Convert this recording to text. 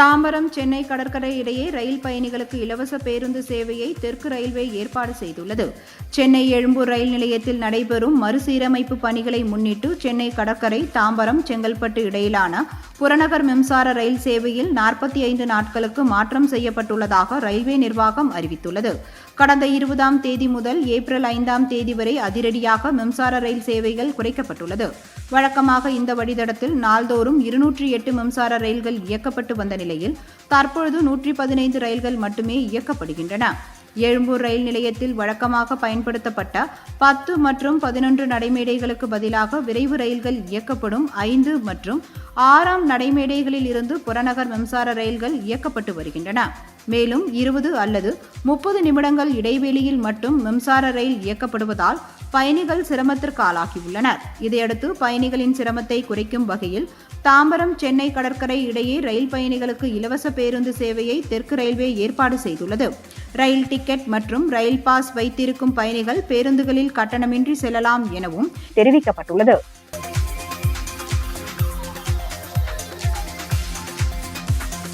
தாம்பரம் சென்னை கடற்கரை இடையே ரயில் பயணிகளுக்கு இலவச பேருந்து சேவையை தெற்கு ரயில்வே ஏற்பாடு செய்துள்ளது. சென்னை எழும்பூர் ரயில் நிலையத்தில் நடைபெறும் மறுசீரமைப்பு பணிகளை முன்னிட்டு சென்னை கடற்கரை, தாம்பரம், செங்கல்பட்டு இடையிலான புறநகர் மின்சார ரயில் சேவையில் 45 நாட்களுக்கு மாற்றம் செய்யப்பட்டுள்ளதாக ரயில்வே நிர்வாகம் அறிவித்துள்ளது. கடந்த 20ஆம் தேதி முதல் ஏப்ரல் 5ஆம் தேதி வரை அதிரடியாக மின்சார ரயில் சேவைகள் குறைக்கப்பட்டுள்ளது. வழக்கமாக இந்த வழித்தடத்தில் நாள்தோறும் 208 மின்சார ரயில்கள் இயக்கப்பட்டு வந்த நிலையில் தற்பொழுது 115 ரயில்கள் மட்டுமே இயக்கப்படுகின்றன. எழும்பூர் ரயில் நிலையத்தில் வழக்கமாக பயன்படுத்தப்பட்ட 10 மற்றும் 11 நடைமேடைகளுக்கு பதிலாக விரைவு ரயில்கள் இயக்கப்படும் 5 மற்றும் 6ஆம் நடைமேடைகளில் இருந்து புறநகர் மின்சார ரயில்கள் இயக்கப்பட்டு வருகின்றன. மேலும் 20 அல்லது 30 நிமிடங்கள் இடைவெளியில் மட்டும் மின்சார ரயில் இயக்கப்படுவதால் பயணிகள் சிரமத்திற்கு ஆளாகியுள்ளனர். இதையடுத்து பயணிகளின் சிரமத்தை குறைக்கும் வகையில் தாம்பரம் சென்னை கடற்கரை இடையே ரயில் பயணிகளுக்கு இலவச பேருந்து சேவையை தெற்கு ரயில்வே ஏற்பாடு செய்துள்ளது. ரயில் டிக்கெட் மற்றும் ரயில் பாஸ் வைத்திருக்கும் பயணிகள் பேருந்துகளில் கட்டணமின்றி செல்லலாம் எனவும் தெரிவிக்கப்பட்டுள்ளது.